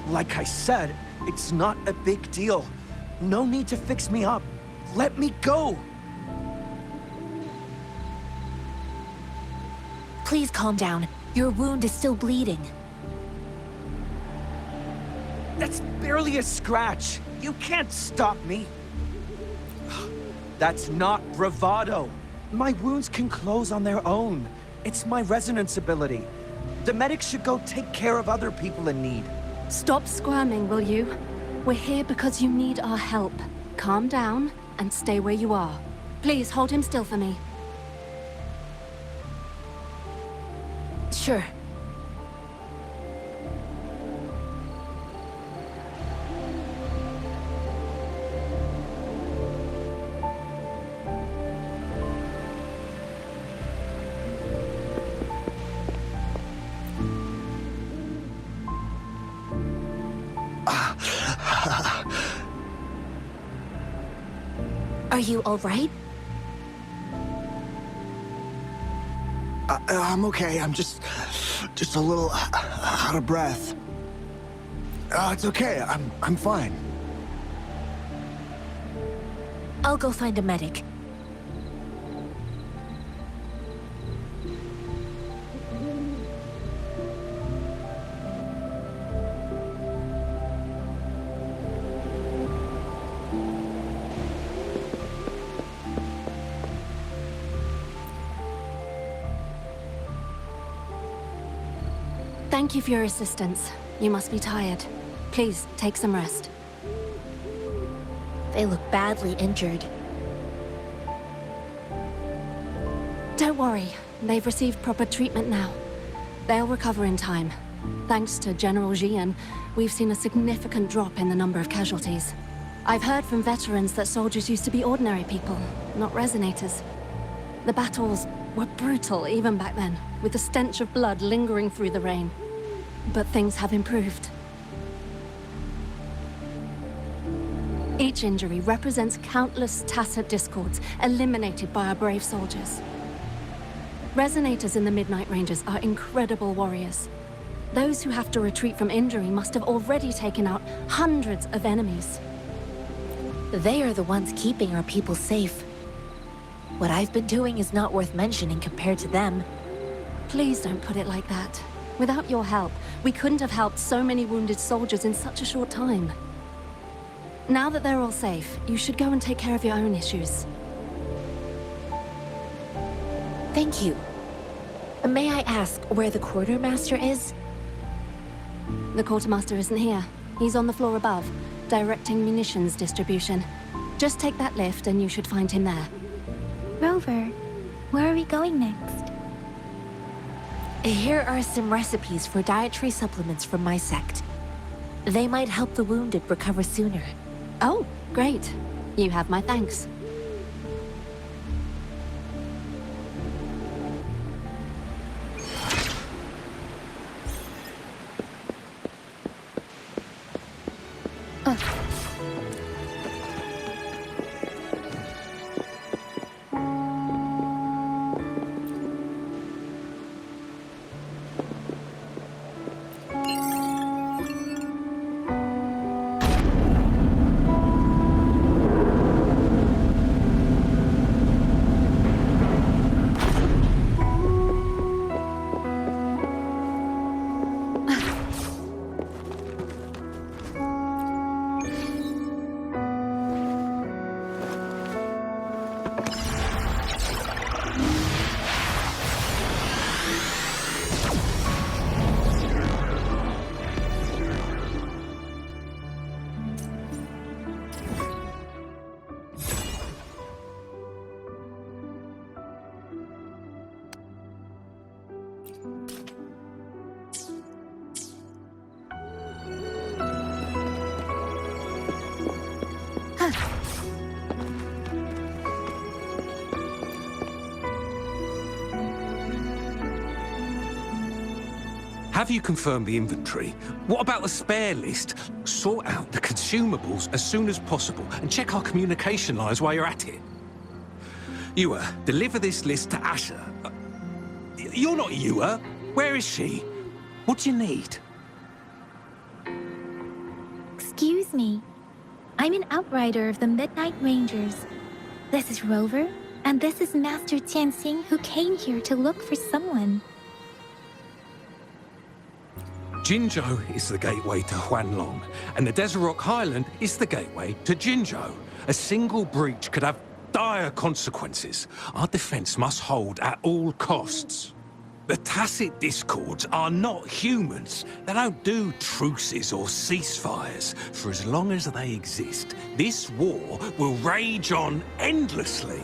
Like I said, it's not a big deal. No need to fix me up. Let me go! Please calm down. Your wound is still bleeding. That's barely a scratch. You can't stop me. That's not bravado. My wounds can close on their own. It's my resonance ability. The medics should go take care of other people in need. Stop squirming, will you? We're here because you need our help. Calm down and stay where you are. Please hold him still for me. Sure. Are you all right? I'm okay. I'm just a little out of breath. It's okay. I'm fine. I'll go find a medic. Thank you for your assistance. You must be tired. Please, take some rest. They look badly injured. Don't worry. They've received proper treatment now. They'll recover in time. Thanks to General Jian, we've seen a significant drop in the number of casualties. I've heard from veterans that soldiers used to be ordinary people, not resonators. The battles were brutal even back then, with the stench of blood lingering through the rain. But things have improved. Each injury represents countless tacit discords eliminated by our brave soldiers. Resonators in the Midnight Rangers are incredible warriors. Those who have to retreat from injury must have already taken out hundreds of enemies. They are the ones keeping our people safe. What I've been doing is not worth mentioning compared to them. Please don't put it like that. Without your help, we couldn't have helped so many wounded soldiers in such a short time. Now that they're all safe, you should go and take care of your own issues. Thank you. May I ask where the quartermaster is? The quartermaster isn't here. He's on the floor above, directing munitions distribution. Just take that lift and you should find him there. Rover, where are we going next? Here are some recipes for dietary supplements from my sect. They might help the wounded recover sooner. Oh, great. You have my thanks. Have you confirmed the inventory? What about the spare list? Sort out the consumables as soon as possible and check our communication lines while you're at it. Ewa, deliver this list to Asher. You're not Ewa. Where is she? What do you need? Excuse me. I'm an outrider of the Midnight Rangers. This is Rover, and this is Master Tianxing, who came here to look for someone. Jinzhou is the gateway to Huanlong, and the Desert Rock Highland is the gateway to Jinzhou. A single breach could have dire consequences. Our defense must hold at all costs. The Tacit Discords are not humans. They don't do truces or ceasefires. For as long as they exist, this war will rage on endlessly.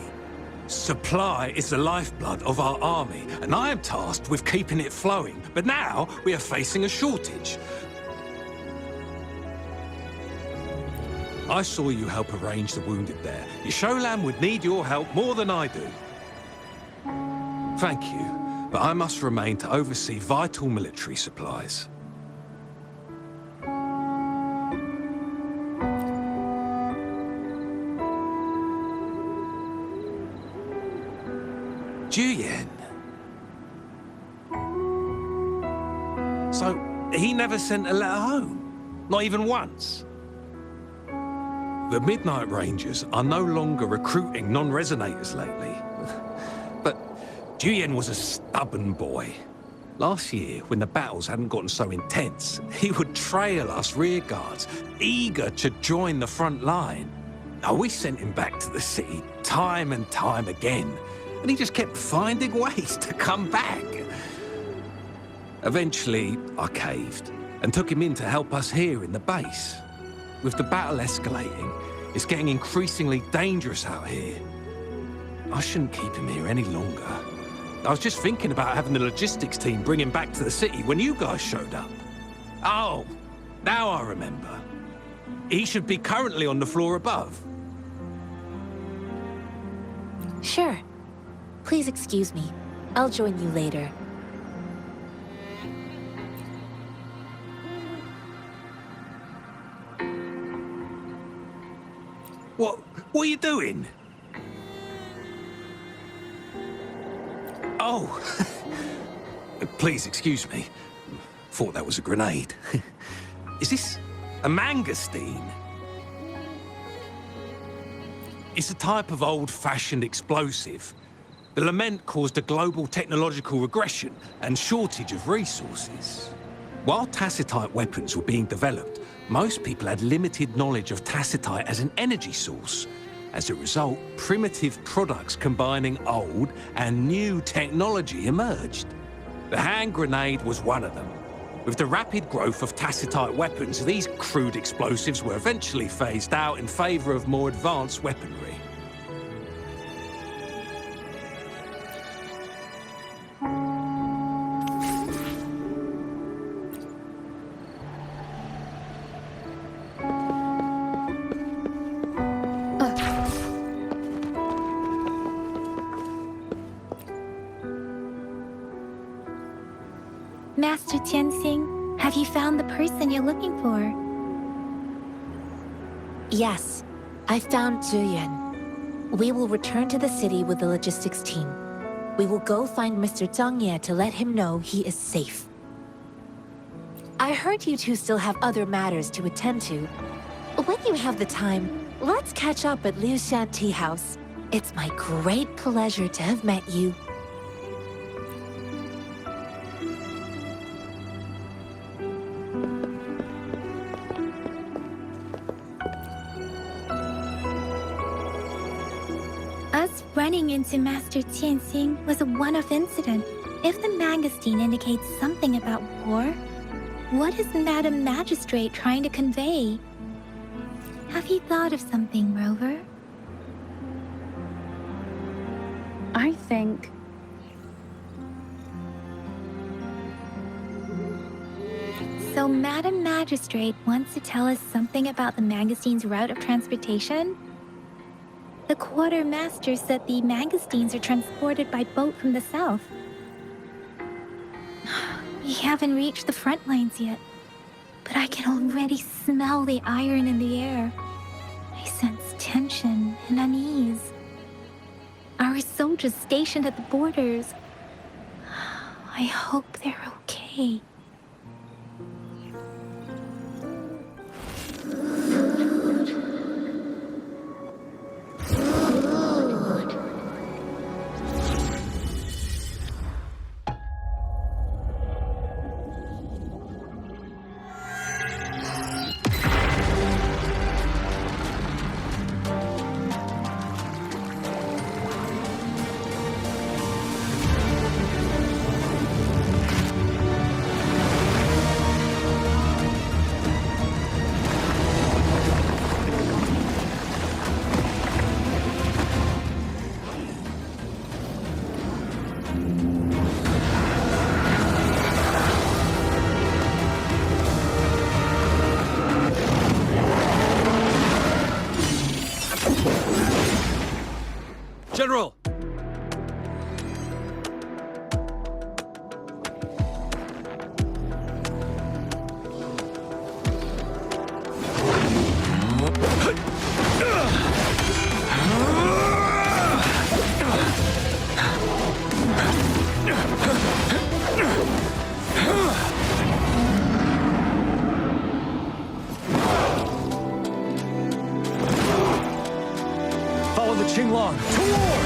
Supply is the lifeblood of our army, and I am tasked with keeping it flowing. But now we are facing a shortage. I saw you help arrange the wounded there. Yisholam would need your help more than I do. Thank you. But I must remain to oversee vital military supplies. Juyen. So, he never sent a letter home? Not even once? The Midnight Rangers are no longer recruiting non-resonators lately. But Juyen was a stubborn boy. Last year, when the battles hadn't gotten so intense, he would trail us rearguards, eager to join the front line. Now, we sent him back to the city time and time again, and he just kept finding ways to come back. Eventually, I caved and took him in to help us here in the base. With the battle escalating, it's getting increasingly dangerous out here. I shouldn't keep him here any longer. I was just thinking about having the logistics team bring him back to the city when you guys showed up. Oh, now I remember. He should be currently on the floor above. Sure. Please excuse me. I'll join you later. What are you doing? Oh, please excuse me. Thought that was a grenade. Is this a mangosteen? It's a type of old-fashioned explosive. The lament caused a global technological regression and shortage of resources. While tacitite weapons were being developed, most people had limited knowledge of tacitite as an energy source. As a result, primitive products combining old and new technology emerged. The hand grenade was one of them. With the rapid growth of tacitite weapons, these crude explosives were eventually phased out in favor of more advanced weaponry. Master Tianxing, have you found the person you're looking for? Yes, I found Zhuyan. We will return to the city with the logistics team. We will go find Mr. Zhang Ye to let him know he is safe. I heard you two still have other matters to attend to. When you have the time, let's catch up at Liu Shan Tea House. It's my great pleasure to have met you. Us running into Master Tianxing was a one-off incident. If the mangosteen indicates something about war, what is Madam Magistrate trying to convey? Have you thought of something, Rover? I think... So Madam Magistrate wants to tell us something about the mangosteen's route of transportation? The Quartermaster said the mangosteens are transported by boat from the south. We haven't reached the front lines yet, but I can already smell the iron in the air. I sense tension and unease. Our soldiers stationed at the borders. I hope they're okay. General! Follow the Qinglong to war!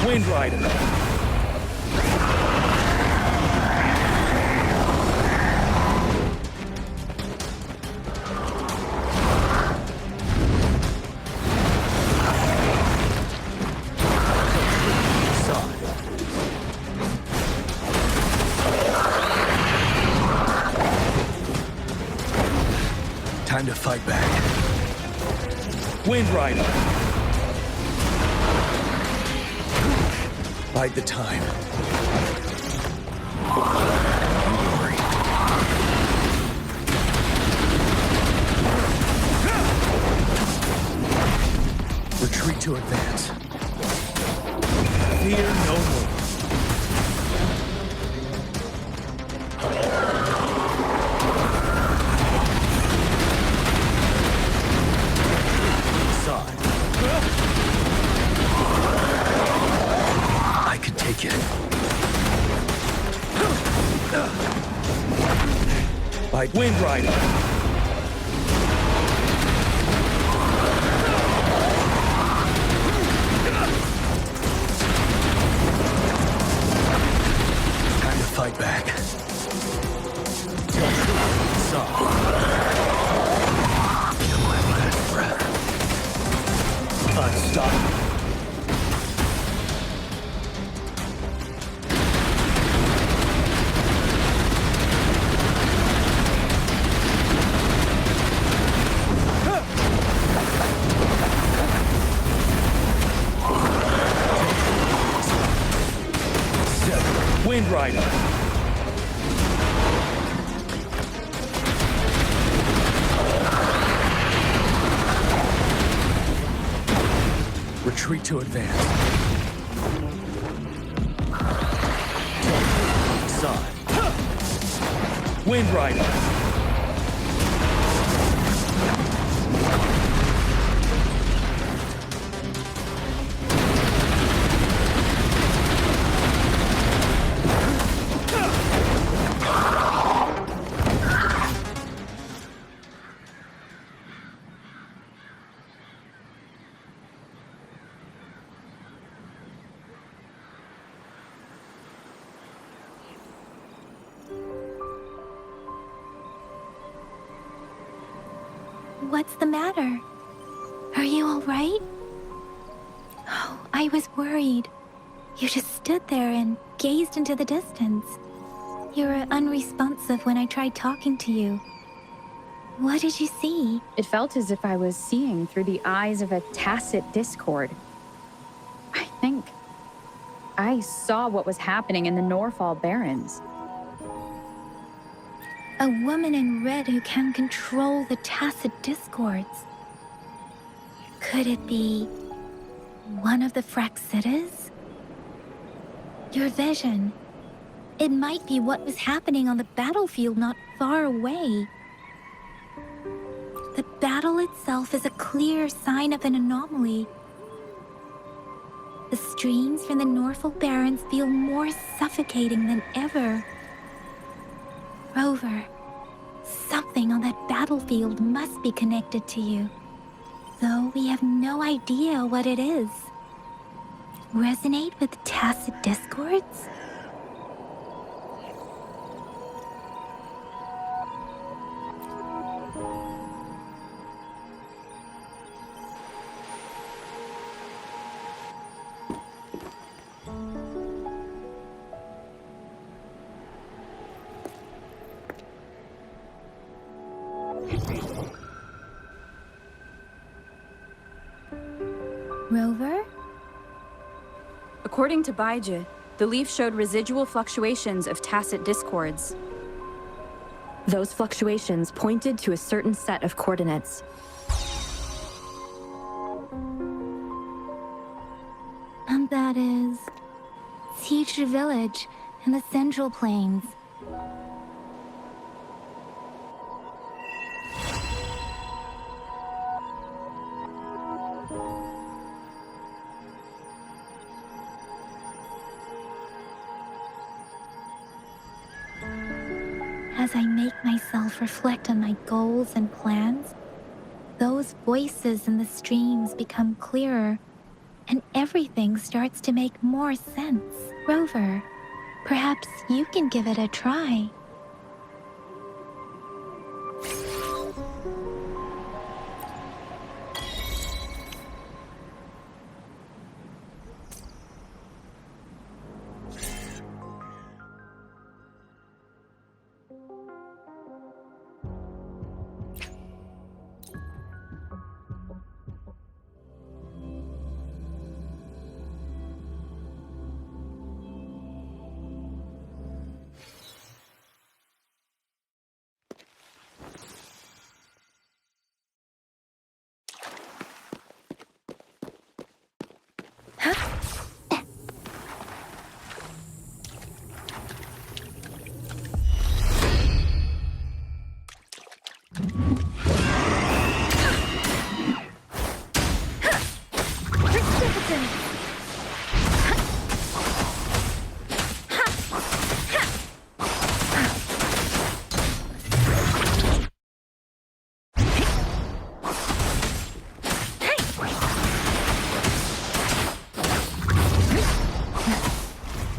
Wind Rider! Time to fight back. Wind Rider! Bide the time. Retreat to advance. Fear no more. I can take it. By Wind Rider! Time to fight back. Kill my last breath. Unstoppable. Wind Rider! Retreat to advance. Wind Rider! What's the matter? Are you all right? Oh, I was worried. You just stood there and gazed into the distance. You were unresponsive when I tried talking to you. What did you see? It felt as if I was seeing through the eyes of a tacit discord. I think I saw what was happening in the Norfall Barrens. A woman in red who can control the tacit discords. Could it be one of the Fraxitas? Your vision. It might be what was happening on the battlefield not far away. The battle itself is a clear sign of an anomaly. The streams from the Norfall Barrens feel more suffocating than ever. Rover, something on that battlefield must be connected to you, though we have no idea what it is. Resonate with tacit discords? Rover? According to Baiji, the leaf showed residual fluctuations of tacit discords. Those fluctuations pointed to a certain set of coordinates. And that is Teacher Village in the Central Plains. As I make myself reflect on my goals and plans, those voices in the streams become clearer, and everything starts to make more sense. Rover, perhaps you can give it a try.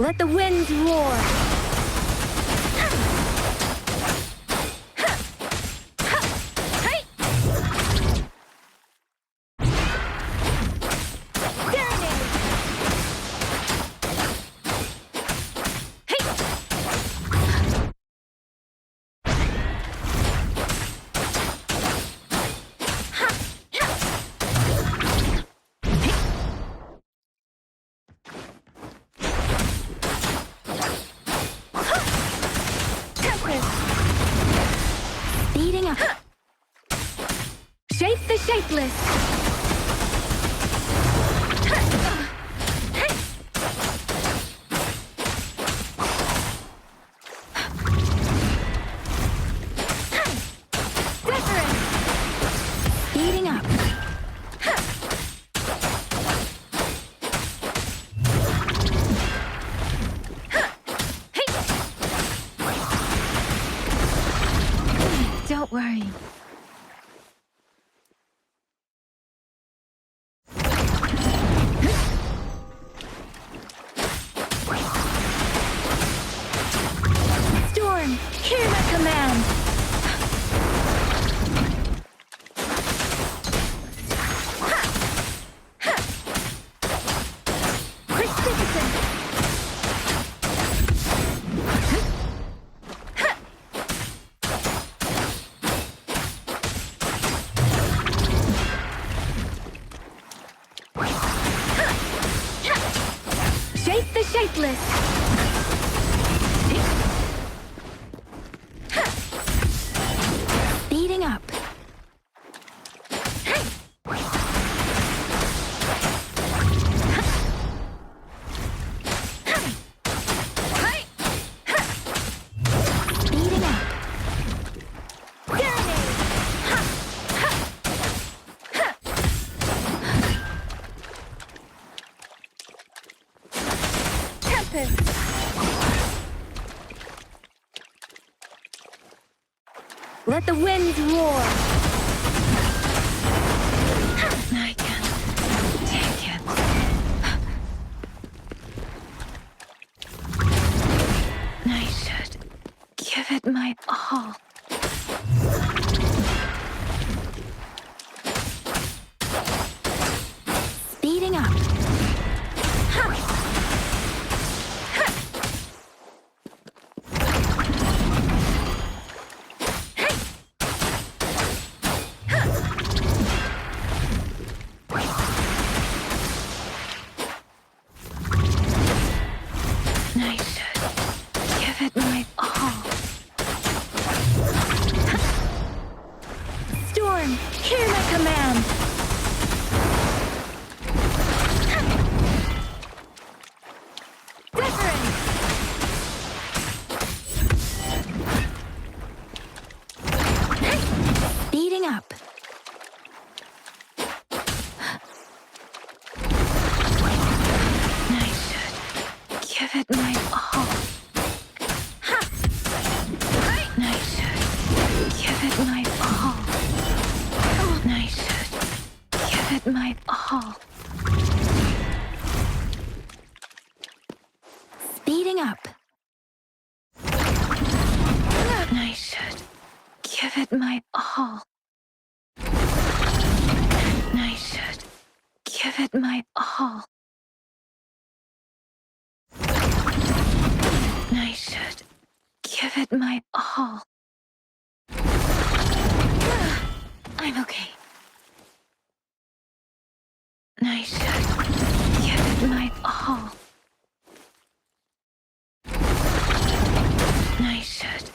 Let the winds roar! Shape the shapeless! Speeding up. Don't worry. Storm, hear my command. shapeless. Speeding up. Speeding up. Let the winds roar. I can take it. I should give it my all. Speeding up. I should give it my all. Storm, hear my command. Different. Speeding up. I should give it my all. I should give it my all. I should give it my all. Speeding up. I should give it my all. I should give it my all. I should give it my all. I'm okay. I should give it my all. I should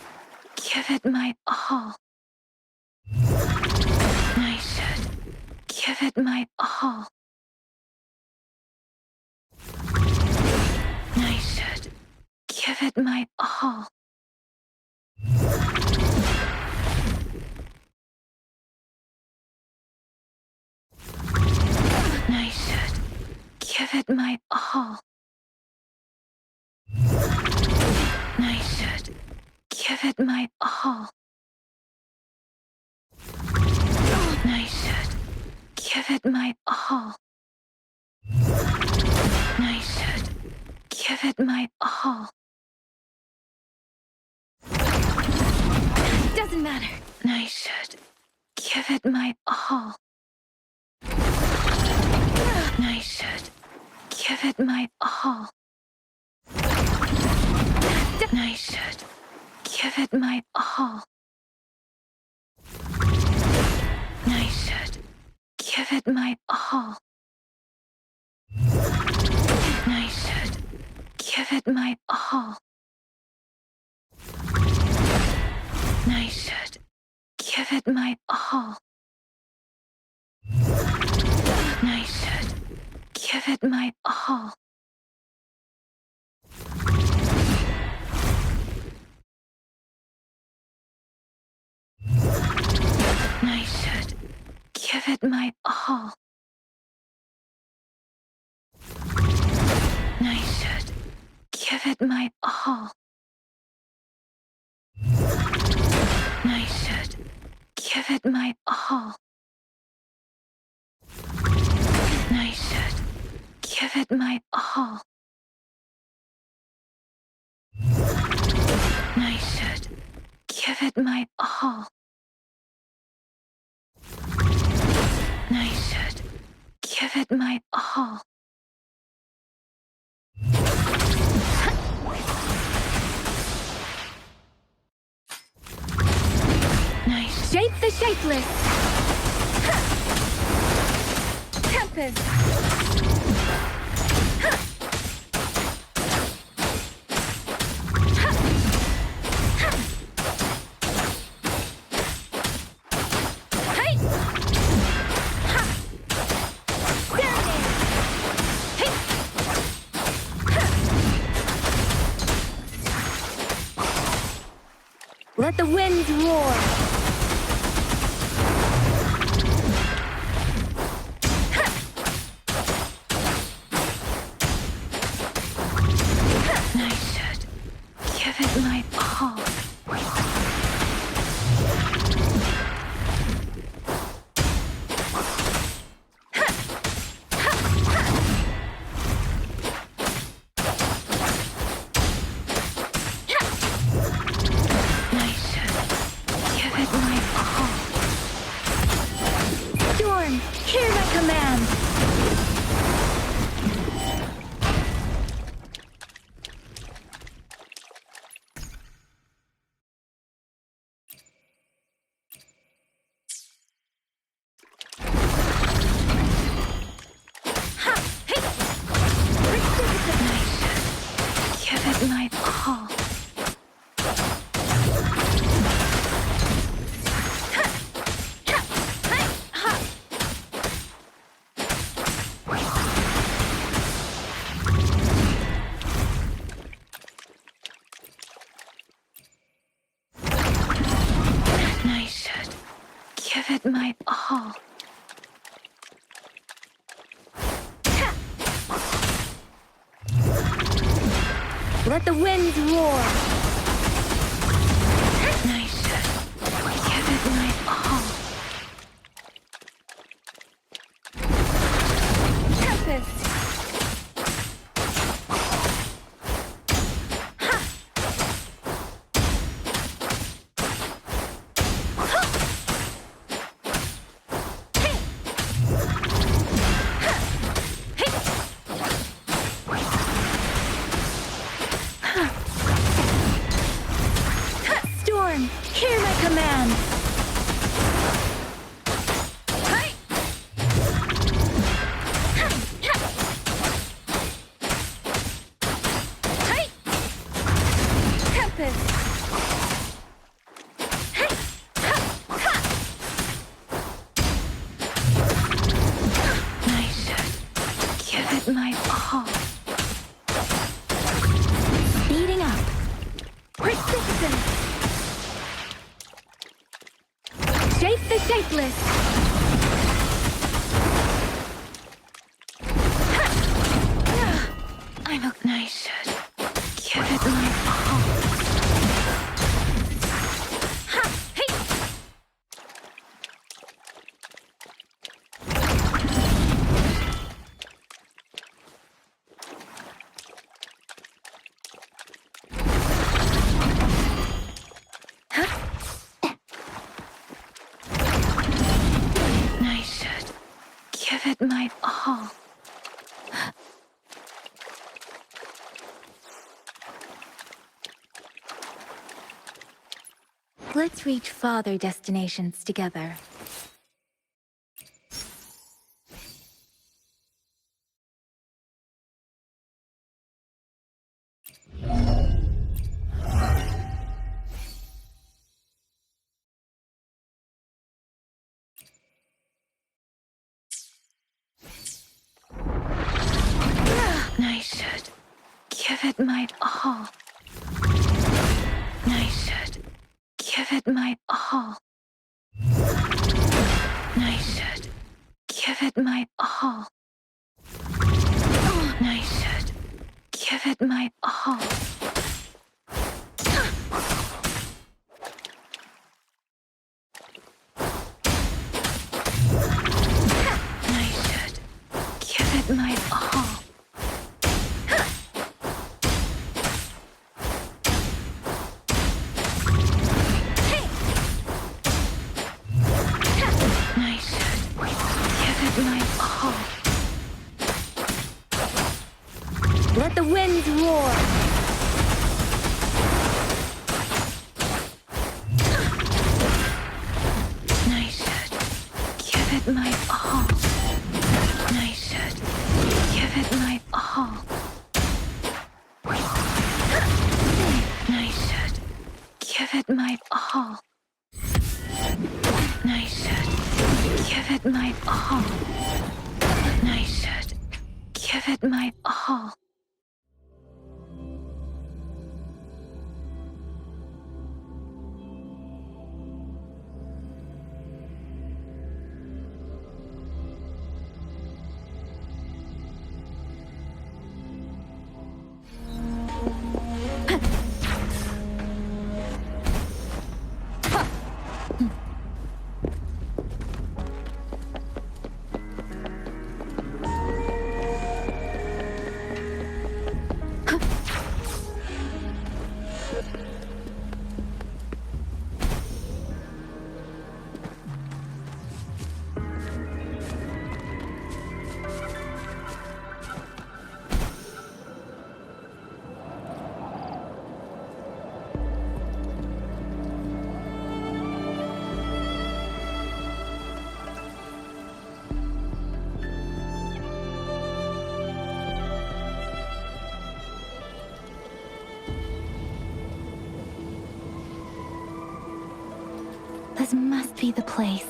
give it my all. I should give it my all. I should give it my all. I should give it my all. I should give it my all. I should give it my all. I should give it my all. Doesn't matter. I should give it my all. I should give it my all. I should give it my all. I should give it my all. I should give it my all. I should give it my all. I should give it my all. I should give it my all. I should give it my all. I should give it my all. I should give it my all. I should give it my all. I should give it my all. Shape the shapeless. Tempest. winds roar! I should give it my all. Storm, hear my command! Give it my all. I should give it my all. Let the winds roar! I should give it my all. Tempest! Storm, hear my command! Tempest! I should give it my all. Speeding up. Precipitant! Shape the shapeless! I should give it my all. I should give it my all. Let's reach farther destinations together. I should give it my all. I should give it my all. I should give it my all. I should give it my all. I should give it my all. I should give it my all. Let the winds roar! I should give it my all. I should give it my all. I should give it my all. I should give it my all. I should give it my all. This must be the place.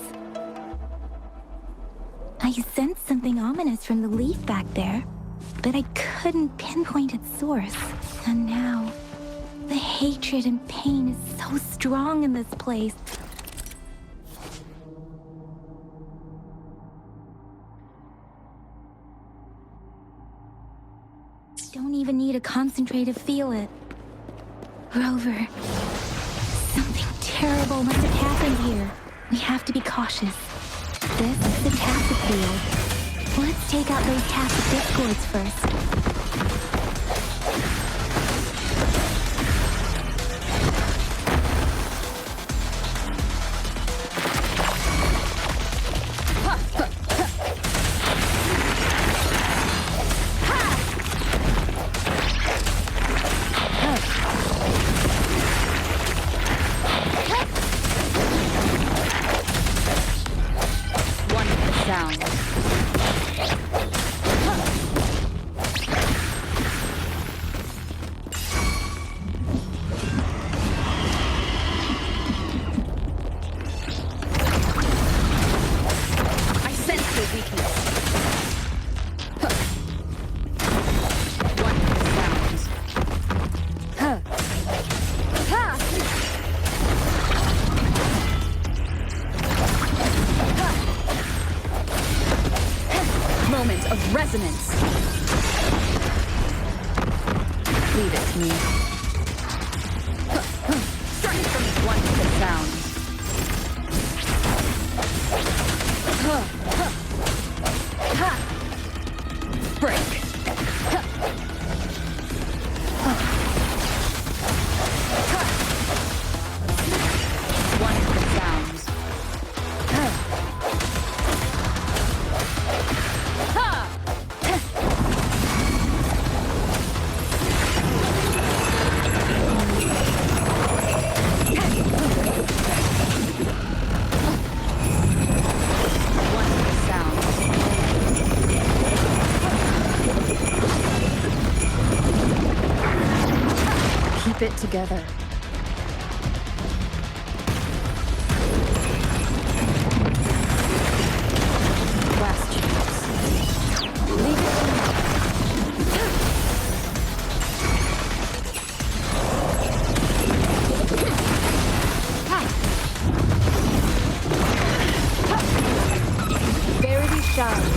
I sensed something ominous from the leaf back there, but I couldn't pinpoint its source. And now, the hatred and pain is so strong in this place. Don't even need to concentrate to feel it. Rover, something terrible must have happened here. We have to be cautious. This is the Tacit field. Let's take out those Tacit discords first. Resonance. Leave it to me. Starting from one with the sound. Break. One with the sounds. Keep it together. Last chance. Leave it to me. Verity shines.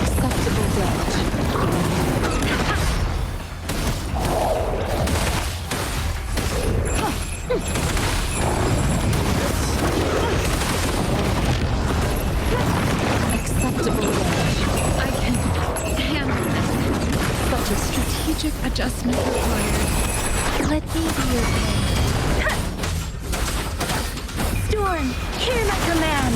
Acceptable damage. Adjustment required. Let me be your pain. Storm, hear my command!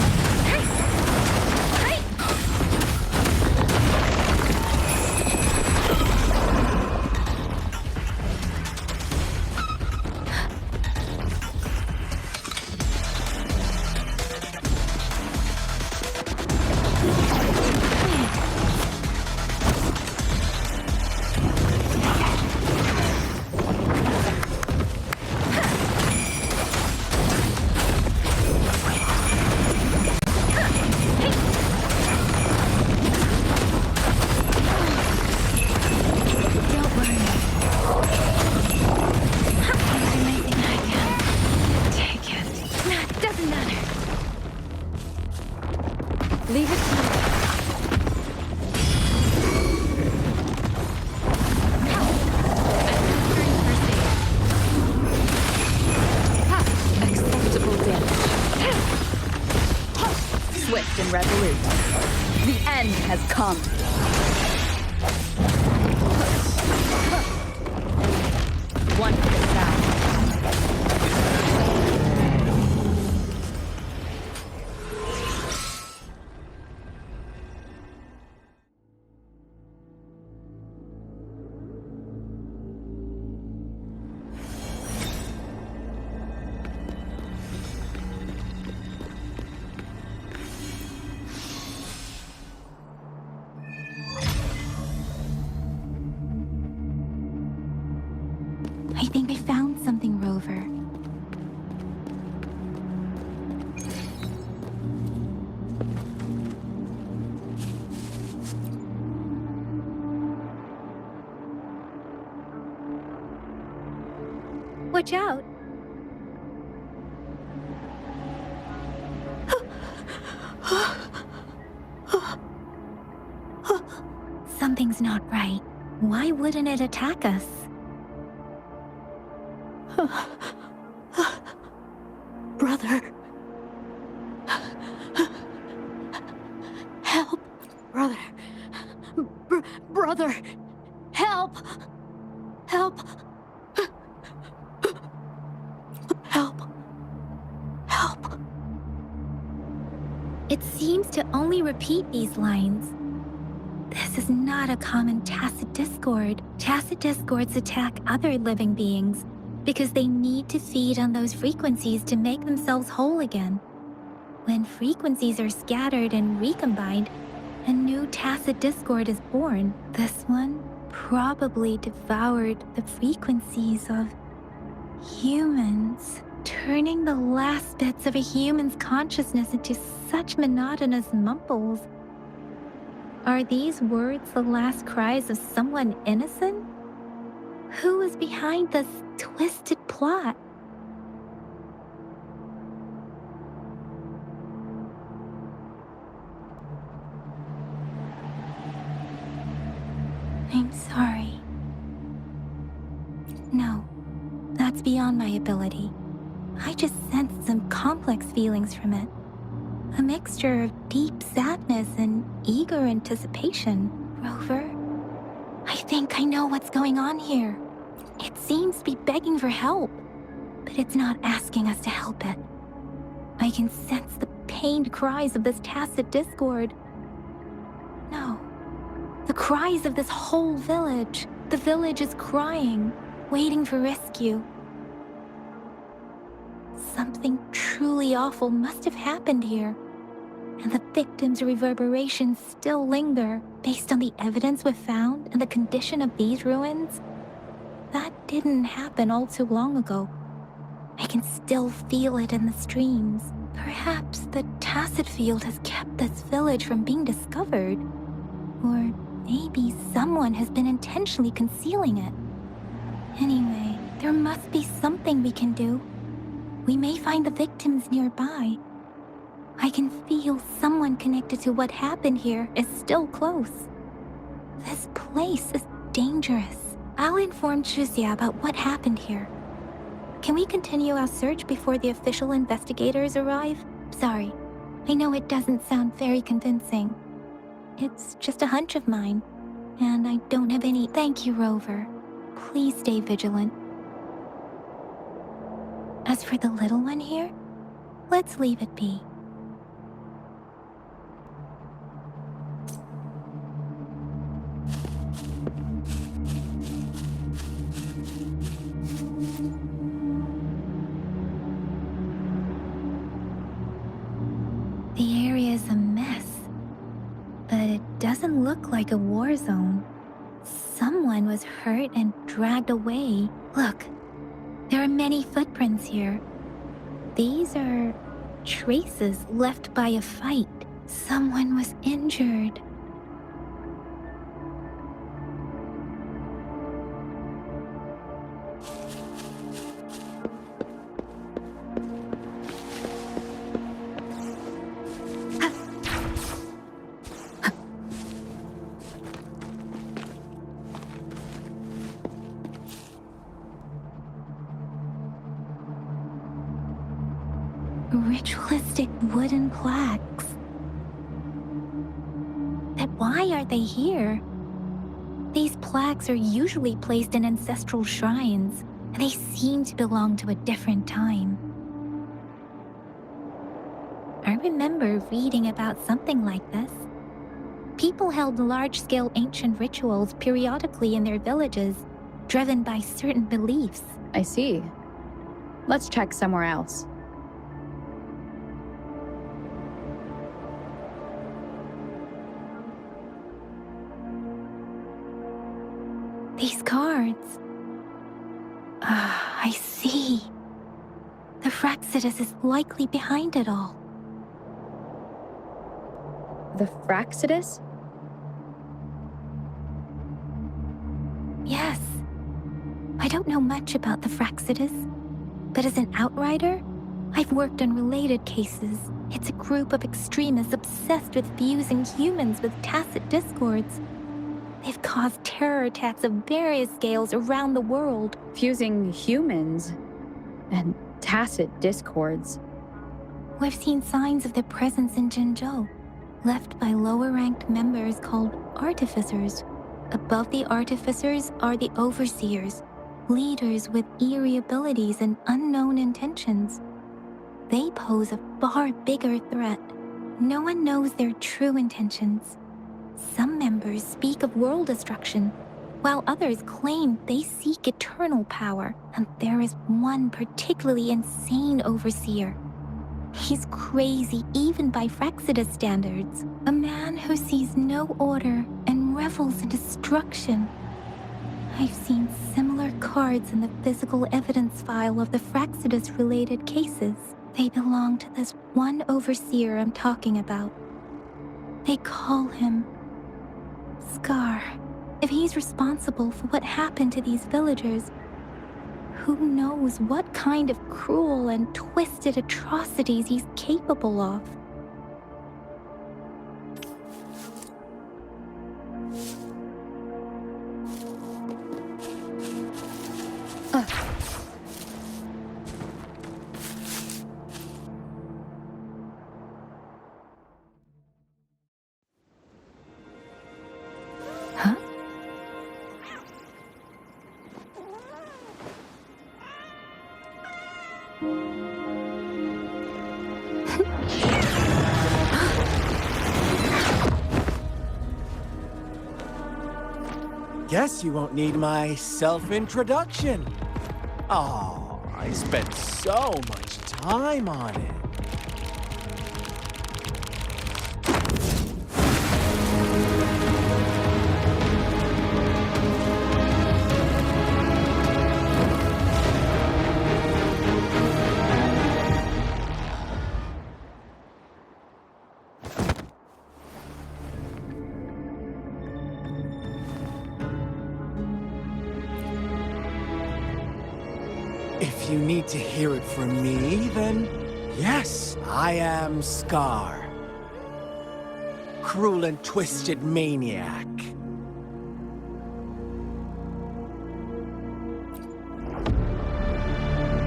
Leave it to me. Acceptable damage. Swift and resolute. The end has come. One for the sound. Watch out! Something's not right. Why wouldn't it attack us? Brother. Help. Brother. Brother. Help. Help. Help. Help. It seems to only repeat these lines. This is not a common tacit discord. Tacit discords attack other living beings because they need to feed on those frequencies to make themselves whole again. When frequencies are scattered and recombined, a new tacit discord is born. This one probably devoured the frequencies of humans, turning the last bits of a human's consciousness into such monotonous mumbles. Are these words the last cries of someone innocent? Who is behind this twisted plot? I'm sorry. No, that's beyond my ability. I just sensed some complex feelings from it. A mixture of deep sadness and eager anticipation. Rover, I think I know what's going on here. It seems to be begging for help, but it's not asking us to help it. I can sense the pained cries of this tacit discord. No, the cries of this whole village. The village is crying, waiting for rescue. Something truly awful must have happened here, and the victims' reverberations still linger based on the evidence we've found and the condition of these ruins. That didn't happen all too long ago. I can still feel it in the streams. Perhaps the tacit field has kept this village from being discovered. Or maybe someone has been intentionally concealing it. Anyway, there must be something we can do. We may find the victims nearby. I can feel someone connected to what happened here is still close. This place is dangerous. I'll inform Chuzia about what happened here. Can we continue our search before the official investigators arrive? Sorry, I know it doesn't sound very convincing. It's just a hunch of mine, and I don't have any... Thank you, Rover. Please stay vigilant. As for the little one here, let's leave it be. The area is a mess, but it doesn't look like a war zone. Someone was hurt and dragged away. Look, there are many footprints here. These are traces left by a fight. Someone was injured. Ritualistic wooden plaques. But why are they here? These plaques are usually placed in ancestral shrines, and they seem to belong to a different time. I remember reading about something like this. People held large-scale ancient rituals periodically in their villages, driven by certain beliefs. I see. Let's check somewhere else. These cards. I see. The Fraxidus is likely behind it all. The Fraxidus? Yes. I don't know much about the Fraxidus, But as an outrider, I've worked on related cases. It's a group of extremists obsessed with fusing humans with tacit discords. They've caused terror attacks of various scales around the world. Fusing humans and tacit discords. We've seen signs of their presence in Jinzhou, left by lower-ranked members called artificers. Above the artificers are the overseers, leaders with eerie abilities and unknown intentions. They pose a far bigger threat. No one knows their true intentions. Some members speak of world destruction, while others claim they seek eternal power. And there is one particularly insane overseer. He's crazy even by Frexidus standards. A man who sees no order and revels in destruction. I've seen similar cards in the physical evidence file of the Frexidus-related cases. They belong to this one overseer I'm talking about. They call him Scar. If he's responsible for what happened to these villagers, who knows what kind of cruel and twisted atrocities he's capable of. Huh? Guess you won't need my self-introduction. Oh, I spent so much time on it. If you need to hear it from me, then yes, I am Scar. Cruel and twisted maniac.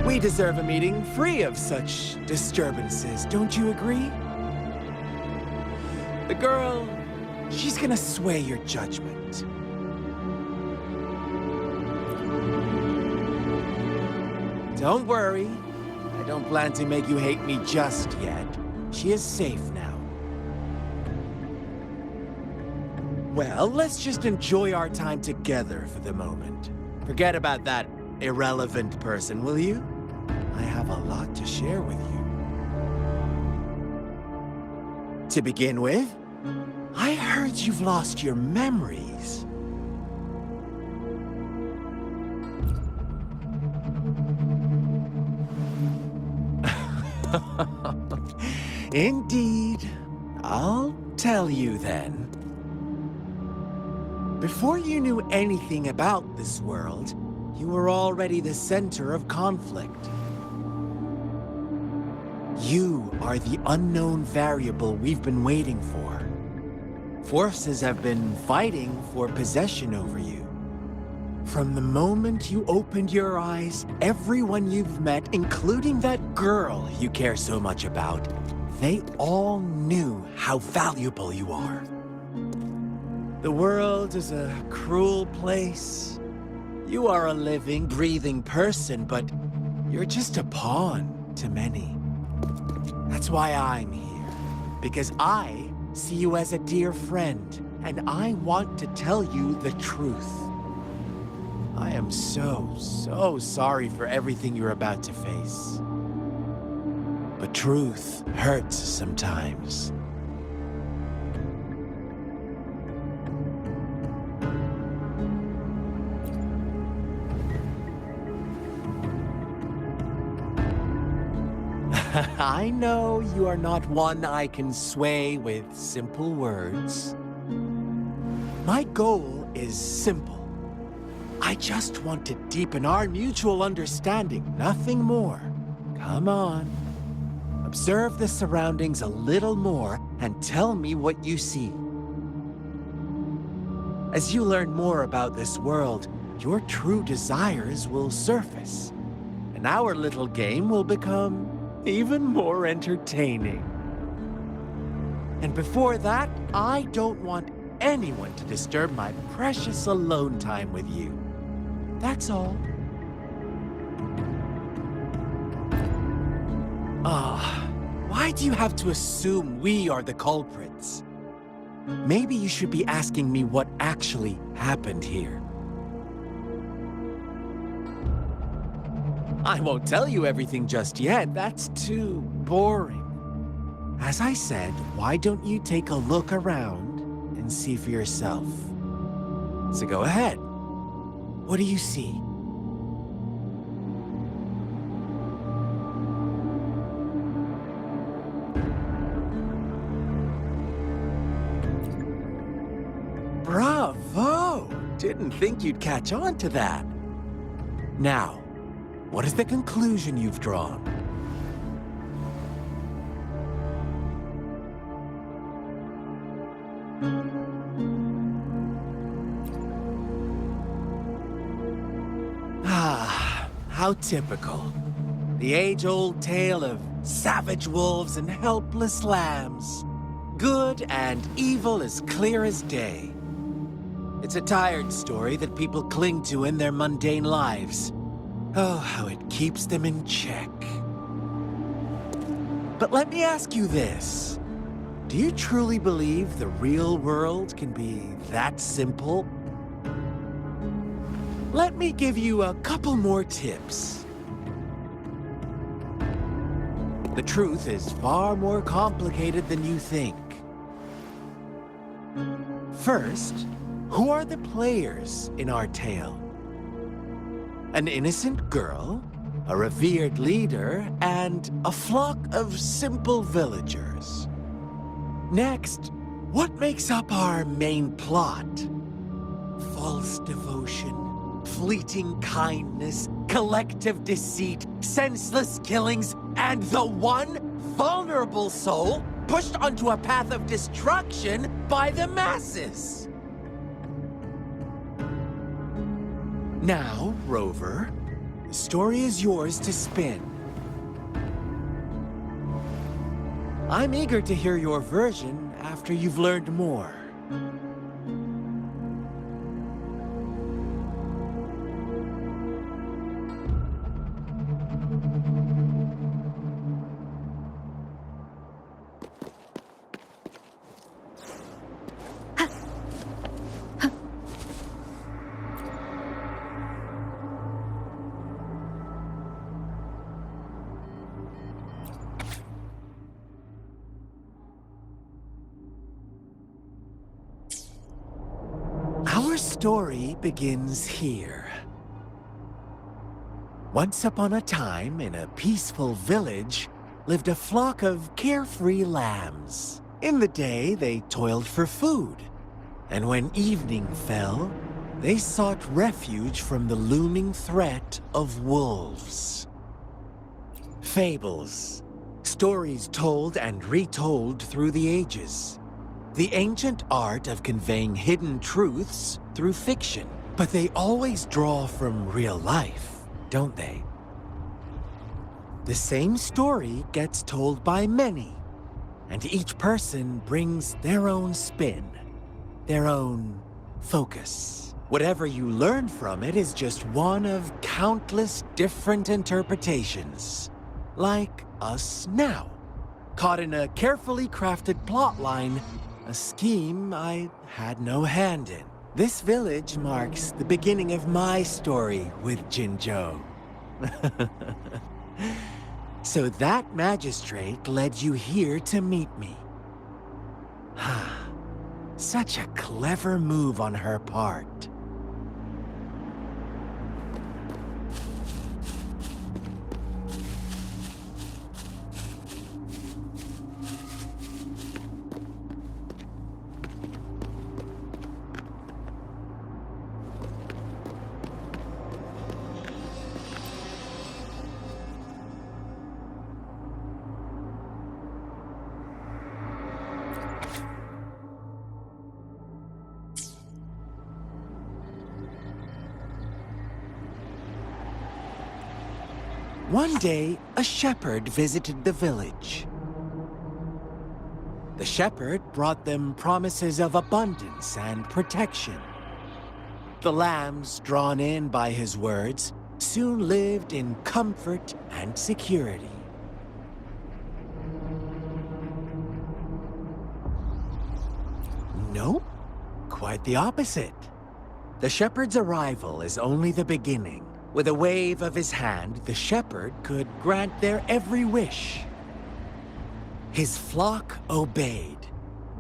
We deserve a meeting free of such disturbances, don't you agree? The girl, she's gonna sway your judgment. Don't worry. I don't plan to make you hate me just yet. She is safe now. Well, let's just enjoy our time together for the moment. Forget about that irrelevant person, will you? I have a lot to share with you. To begin with, I heard you've lost your memories. Indeed. I'll tell you then. Before you knew anything about this world, you were already the center of conflict. You are the unknown variable we've been waiting for. Forces have been fighting for possession over you. From the moment you opened your eyes, everyone you've met, including that girl you care so much about, they all knew how valuable you are. The world is a cruel place. You are a living, breathing person, but you're just a pawn to many. That's why I'm here, because I see you as a dear friend, and I want to tell you the truth. I am so sorry for everything you're about to face. But truth hurts sometimes. I know you are not one I can sway with simple words. My goal is simple. I just want to deepen our mutual understanding, nothing more. Come on. Observe the surroundings a little more and tell me what you see. As you learn more about this world, your true desires will surface, and our little game will become even more entertaining. And before that, I don't want anyone to disturb my precious alone time with you. That's all. Why do you have to assume we are the culprits? Maybe you should be asking me what actually happened here. I won't tell you everything just yet. That's too boring. As I said, why don't you take a look around and see for yourself? So go ahead. What do you see? Bravo! Didn't think you'd catch on to that. Now, what is the conclusion you've drawn? How typical. The age-old tale of savage wolves and helpless lambs. Good and evil as clear as day. It's a tired story that people cling to in their mundane lives. Oh, how it keeps them in check. But let me ask you this. Do you truly believe the real world can be that simple? Let me give you a couple more tips. The truth is far more complicated than you think. First, who are the players in our tale? An innocent girl, a revered leader, and a flock of simple villagers. Next, what makes up our main plot? False devotion, fleeting kindness, collective deceit, senseless killings, and the one vulnerable soul pushed onto a path of destruction by the masses. Now, Rover, the story is yours to spin. I'm eager to hear your version after you've learned more. Our story begins here. Once upon a time, in a peaceful village, lived a flock of carefree lambs. In the day, they toiled for food, and when evening fell, they sought refuge from the looming threat of wolves. Fables, stories told and retold through the ages. The ancient art of conveying hidden truths through fiction. But they always draw from real life, don't they? The same story gets told by many, and each person brings their own spin, their own focus. Whatever you learn from it is just one of countless different interpretations. Like us now, caught in a carefully crafted plotline, a scheme I had no hand in. This village marks the beginning of my story with Jinzhou. So that magistrate led you here to meet me. Such a clever move on her part. One day, a shepherd visited the village. The shepherd brought them promises of abundance and protection. The lambs, drawn in by his words, soon lived in comfort and security. Nope, quite the opposite. The shepherd's arrival is only the beginning. With a wave of his hand, the shepherd could grant their every wish. His flock obeyed,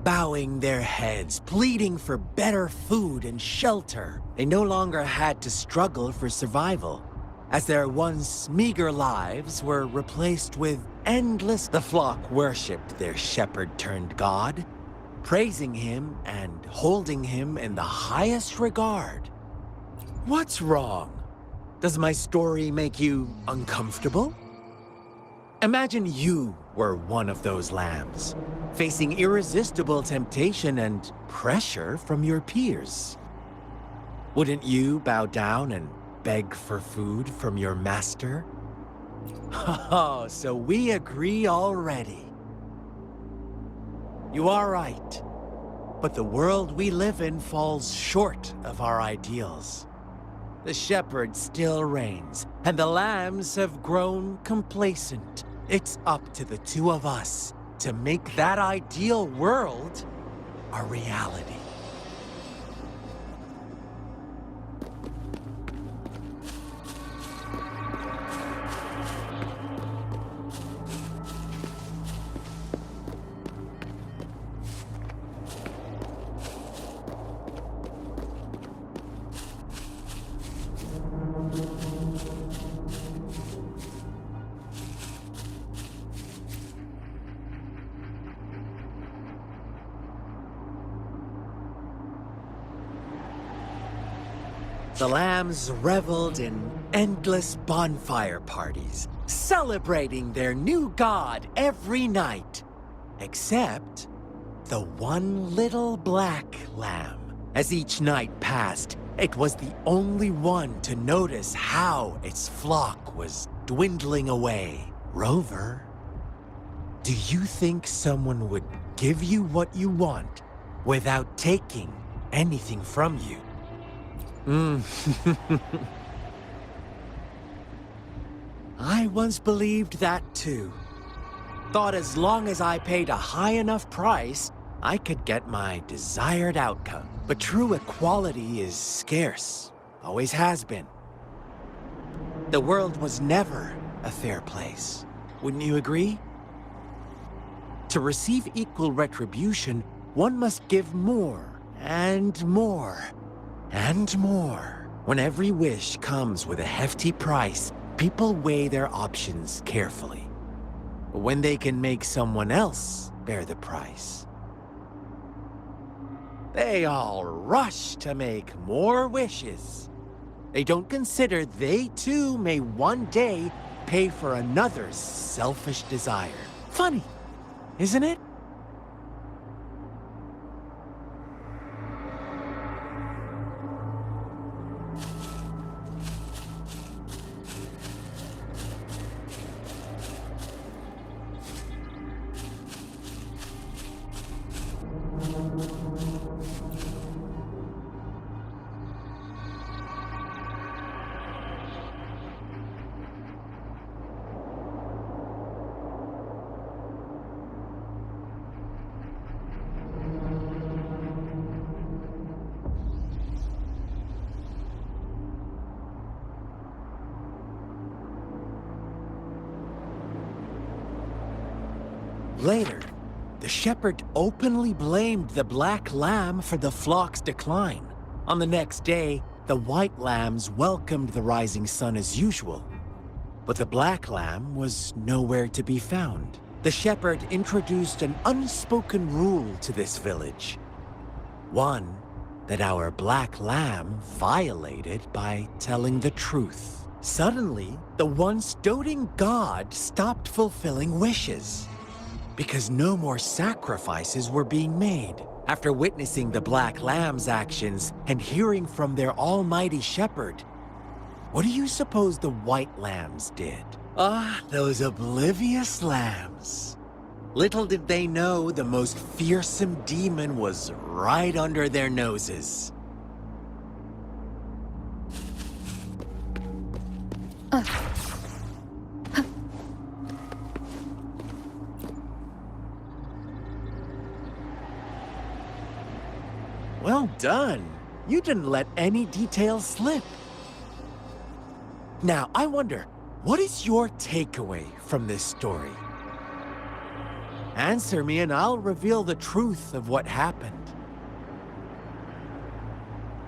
bowing their heads, pleading for better food and shelter. They no longer had to struggle for survival, as their once meager lives were replaced with endless. The flock worshipped their shepherd-turned-god, praising him and holding him in the highest regard. What's wrong? Does my story make you uncomfortable? Imagine you were one of those lambs, facing irresistible temptation and pressure from your peers. Wouldn't you bow down and beg for food from your master? Oh, so we agree already. You are right, but the world we live in falls short of our ideals. The shepherd still reigns, and the lambs have grown complacent. It's up to the two of us to make that ideal world a reality. The lambs reveled in endless bonfire parties, celebrating their new god every night. Except the one little black lamb. As each night passed, it was the only one to notice how its flock was dwindling away. Rover, do you think someone would give you what you want without taking anything from you? I once believed that too. Thought as long as I paid a high enough price, I could get my desired outcome. But true equality is scarce. Always has been. The world was never a fair place. Wouldn't you agree? To receive equal retribution, one must give more and more. And more. When every wish comes with a hefty price, people weigh their options carefully. But when they can make someone else bear the price, they all rush to make more wishes. They don't consider they too may one day pay for another's selfish desire. Funny, isn't it? Later, the shepherd openly blamed the black lamb for the flock's decline. On the next day, the white lambs welcomed the rising sun as usual. But the black lamb was nowhere to be found. The shepherd introduced an unspoken rule to this village. One that our black lamb violated by telling the truth. Suddenly, the once doting god stopped fulfilling wishes, because no more sacrifices were being made. After witnessing the Black Lamb's actions and hearing from their almighty shepherd, What do you suppose the white lambs did? Ah, those oblivious lambs. Little did they know the most fearsome demon was right under their noses. Well done. You didn't let any details slip. Now, I wonder, what is your takeaway from this story? Answer me and I'll reveal the truth of what happened.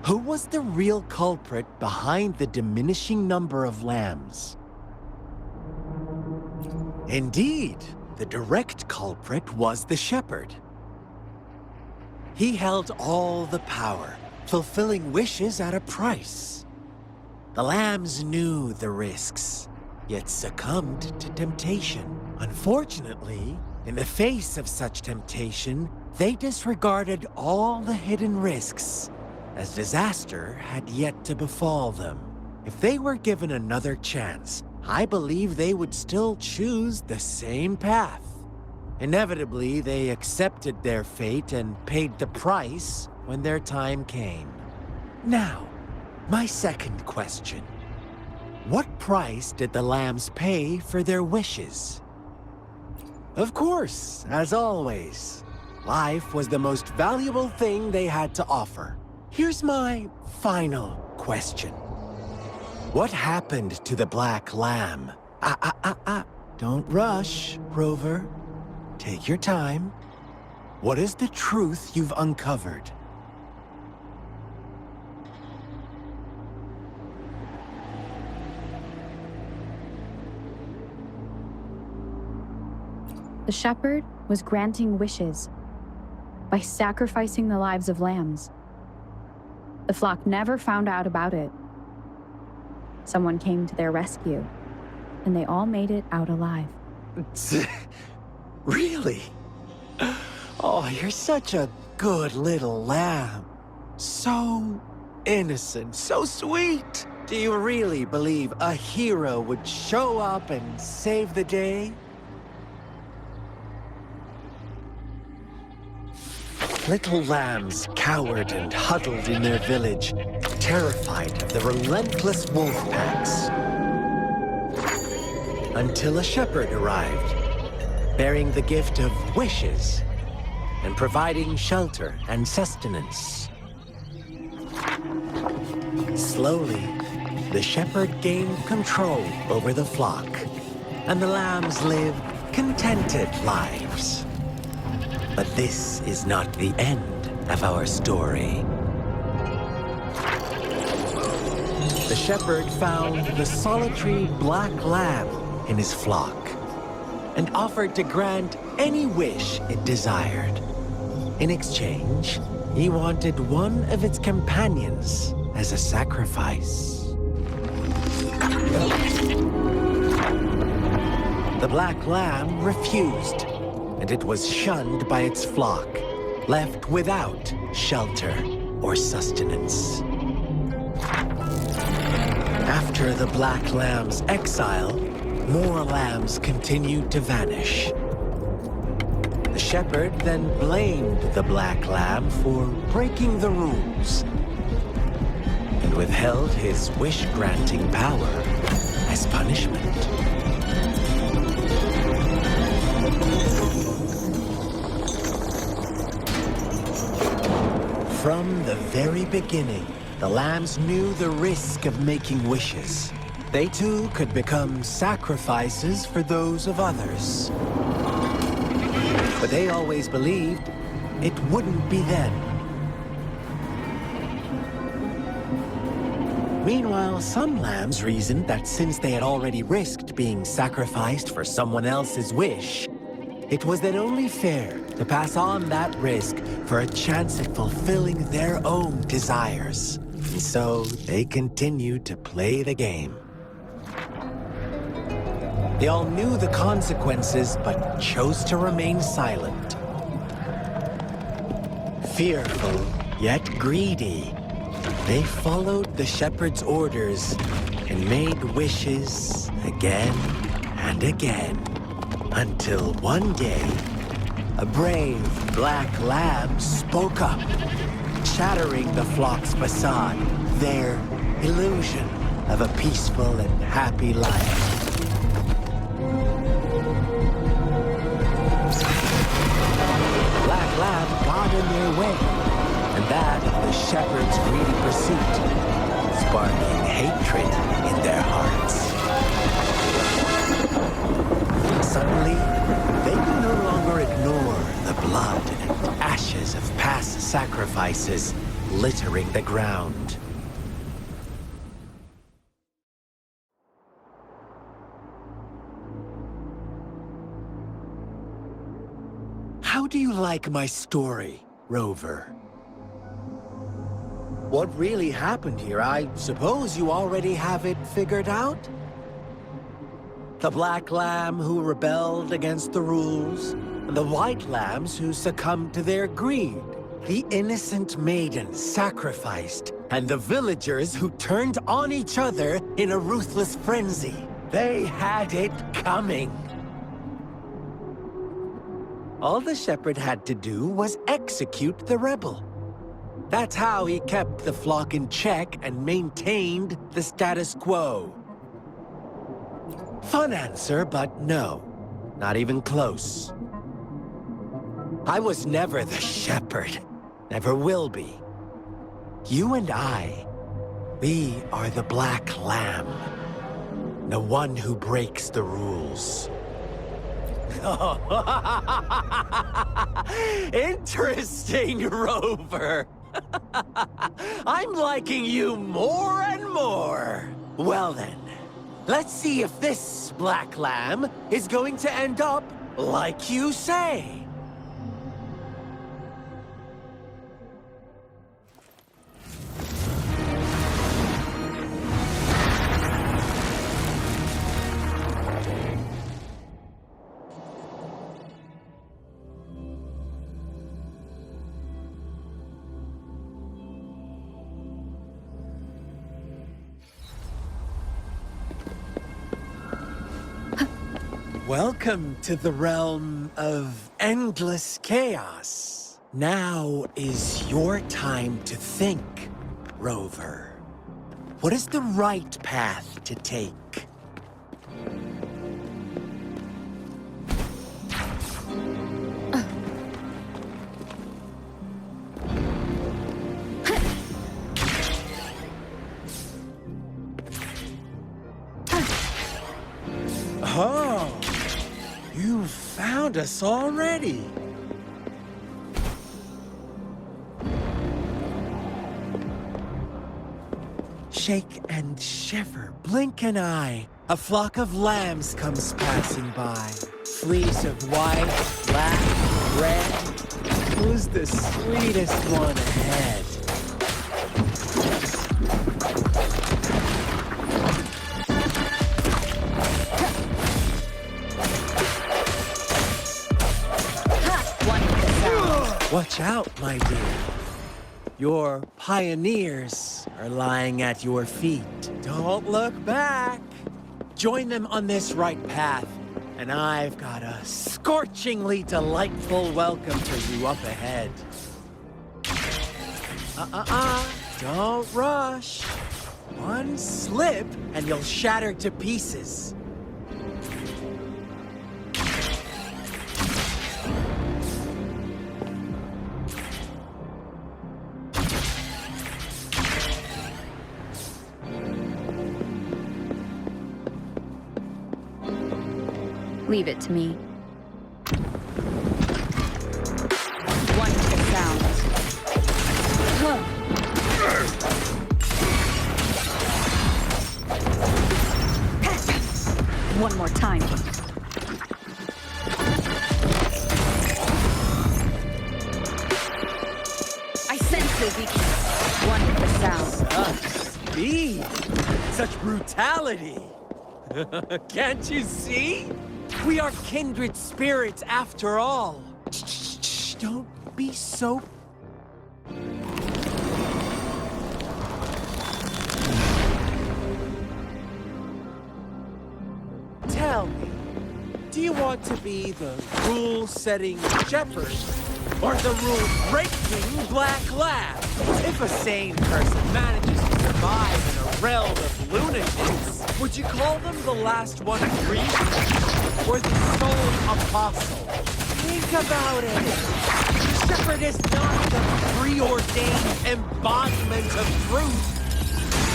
Who was the real culprit behind the diminishing number of lambs? Indeed, the direct culprit was the shepherd. He held all the power, fulfilling wishes at a price. The lambs knew the risks, yet succumbed to temptation. Unfortunately, in the face of such temptation, they disregarded all the hidden risks, as disaster had yet to befall them. If they were given another chance, I believe they would still choose the same path. Inevitably, they accepted their fate and paid the price when their time came. Now, my second question. What price did the lambs pay for their wishes? Of course, as always, life was the most valuable thing they had to offer. Here's my final question. What happened to the black lamb? Don't rush, Rover. Take your time. What is the truth you've uncovered? The shepherd was granting wishes by sacrificing the lives of lambs. The flock never found out about it. Someone came to their rescue, and they all made it out alive. Really? Oh, you're such a good little lamb. So innocent, so sweet. Do you really believe a hero would show up and save the day? Little lambs cowered and huddled in their village, terrified of the relentless wolf packs. Until a shepherd arrived, bearing the gift of wishes and providing shelter and sustenance. Slowly, the shepherd gained control over the flock, and the lambs lived contented lives. But this is not the end of our story. The shepherd found the solitary black lamb in his flock and offered to grant any wish it desired. In exchange, he wanted one of its companions as a sacrifice. The black lamb refused, and it was shunned by its flock, left without shelter or sustenance. After the black lamb's exile, more lambs continued to vanish. The shepherd then blamed the black lamb for breaking the rules and withheld his wish-granting power as punishment. From the very beginning, the lambs knew the risk of making wishes. They too could become sacrifices for those of others. But they always believed it wouldn't be them. Meanwhile, some lambs reasoned that since they had already risked being sacrificed for someone else's wish, it was then only fair to pass on that risk for a chance at fulfilling their own desires. And so they continued to play the game. They all knew the consequences, but chose to remain silent. Fearful, yet greedy, they followed the shepherd's orders and made wishes again and again, until one day, a brave black lamb spoke up, shattering the flock's facade, their illusion of a peaceful and happy life. Black lamb got in their way, and that of the shepherd's greedy pursuit, sparking hatred in their hearts. Suddenly, they could no longer ignore the blood and ashes of past sacrifices littering the ground. How do you like my story, Rover? What really happened here? I suppose you already have it figured out? The black lamb who rebelled against the rules, and the white lambs who succumbed to their greed. The innocent maiden sacrificed, and the villagers who turned on each other in a ruthless frenzy. They had it coming. All the shepherd had to do was execute the rebel. That's how he kept the flock in check and maintained the status quo. Fun answer, but no. Not even close. I was never the shepherd. Never will be. You and I, we are the black lamb. The one who breaks the rules. Interesting, Rover. I'm liking you more and more. Well then, let's see if this black lamb is going to end up like you say. Welcome to the realm of endless chaos. Now is your time to think, Rover. What is the right path to take? Oh! You found us already. Shake and shiver, blink an eye. A flock of lambs comes passing by. Fleece of white, black, red. Who's the sweetest one ahead? Watch out, my dear. Your pioneers are lying at your feet. Don't look back. Join them on this right path, and I've got a scorchingly delightful welcome for you up ahead. Don't rush. One slip, and you'll shatter to pieces. Leave it to me. Wonderful sound. One more time. I sense the weakness. Wonderful sound. Such speed. Such brutality. Can't you see? We are kindred spirits after all. Shh, don't be so... Do you want to be the rule-setting shepherd or the rule-breaking black lab? If a sane person manages to survive in a realm of lunatics, would you call them the last one breathing or the sole apostle? Think about it. The shepherd is not the preordained embodiment of truth.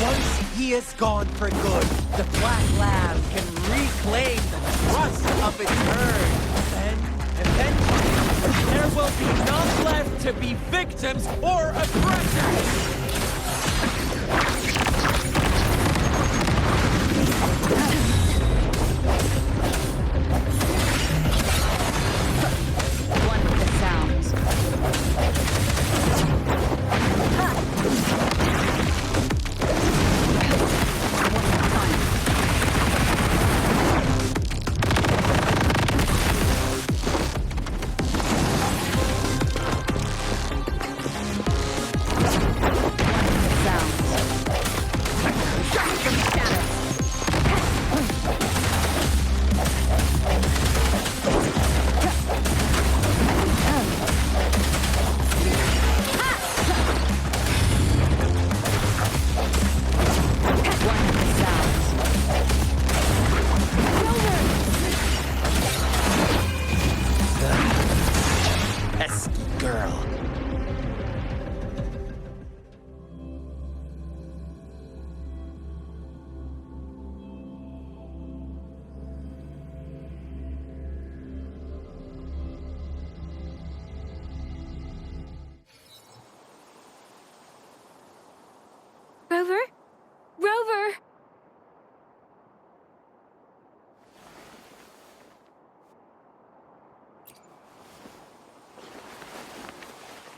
Once he is gone for good, the Black Lab can reclaim the trust of its herd. Then, eventually, there will be none left to be victims or aggressors. One with the sounds. Rover? Rover!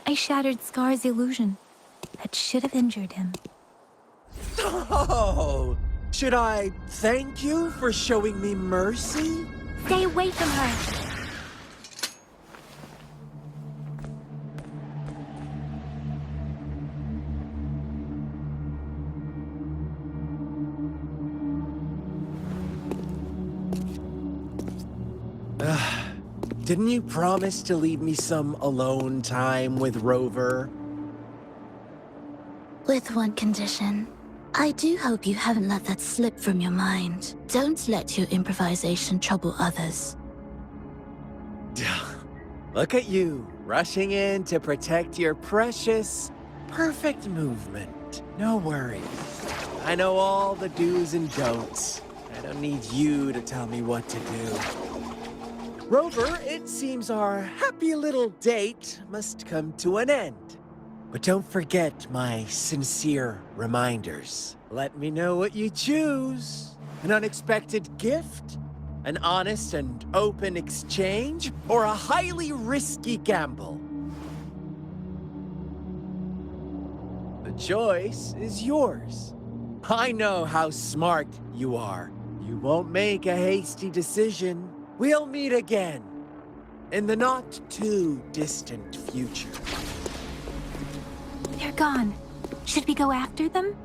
I shattered Scar's illusion. That should have injured him. Oh! Should I thank you for showing me mercy? Stay away from her! Didn't you promise to leave me some alone time with Rover? With one condition. I do hope you haven't let that slip from your mind. Don't let your improvisation trouble others. Look at you, rushing in to protect your precious, perfect movement. No worries. I know all the do's and don'ts. I don't need you to tell me what to do. Rover, it seems our happy little date must come to an end. But don't forget my sincere reminders. Let me know what you choose. An unexpected gift? An honest and open exchange? Or a highly risky gamble? The choice is yours. I know how smart you are. You won't make a hasty decision. We'll meet again in the not-too-distant future. They're gone. Should we go after them?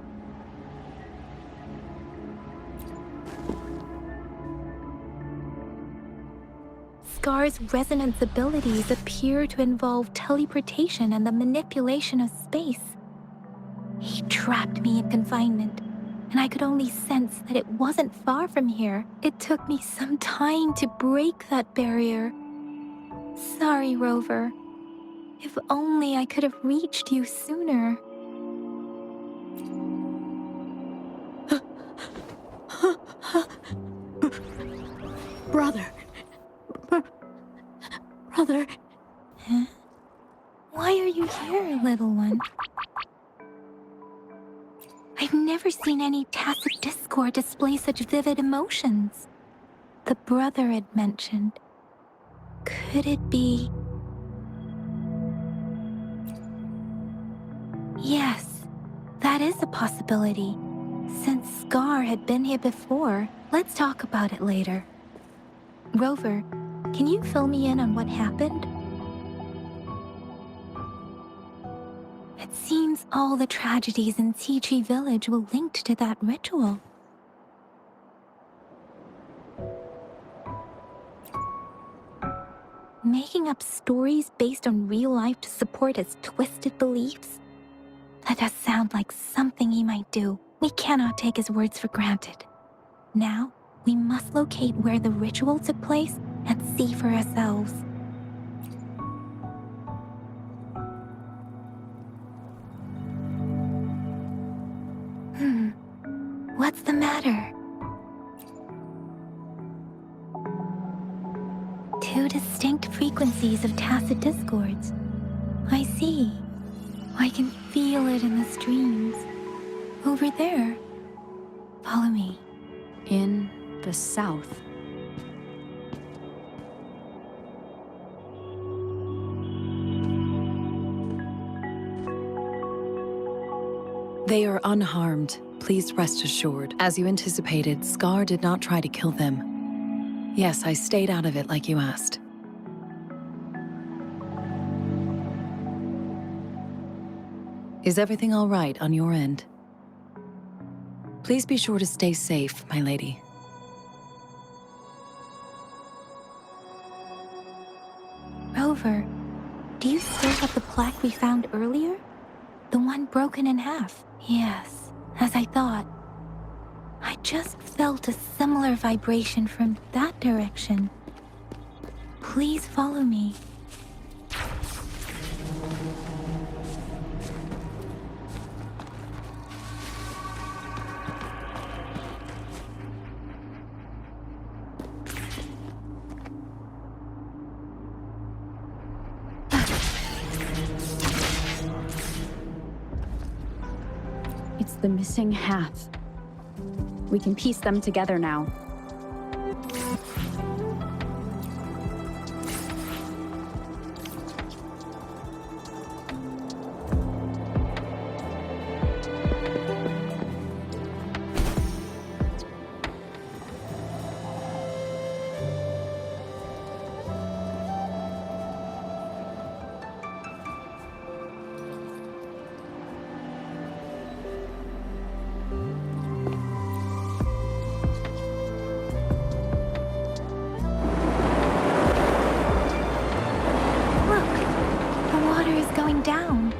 Scar's resonance abilities appear to involve teleportation and the manipulation of space. He trapped me in confinement, and I could only sense that it wasn't far from here. It took me some time to break that barrier. Sorry, Rover. If only I could have reached you sooner. Brother. Brother. Huh? Why are you here, little one? I've never seen any tacit discord display such vivid emotions. The brother had mentioned. Could it be... Yes, that is a possibility. Since Scar had been here before, let's talk about it later. Rover, can you fill me in on what happened? It seems all the tragedies in Tea Tree Village were linked to that ritual. Making up stories based on real life to support his twisted beliefs? That does sound like something he might do. We cannot take his words for granted. Now, we must locate where the ritual took place and see for ourselves. What's the matter? Two distinct frequencies of tacit discords. I see. I can feel it in the streams. Over there. Follow me. In the south. They are unharmed. Please rest assured. As you anticipated, Scar did not try to kill them. Yes, I stayed out of it like you asked. Is everything all right on your end? Please be sure to stay safe, my lady. Rover, do you still have the plaque we found earlier? The one broken in half? Yes, as I thought. I just felt a similar vibration from that direction. Please follow me. It's the missing half. We can piece them together now. Look, the water is going down.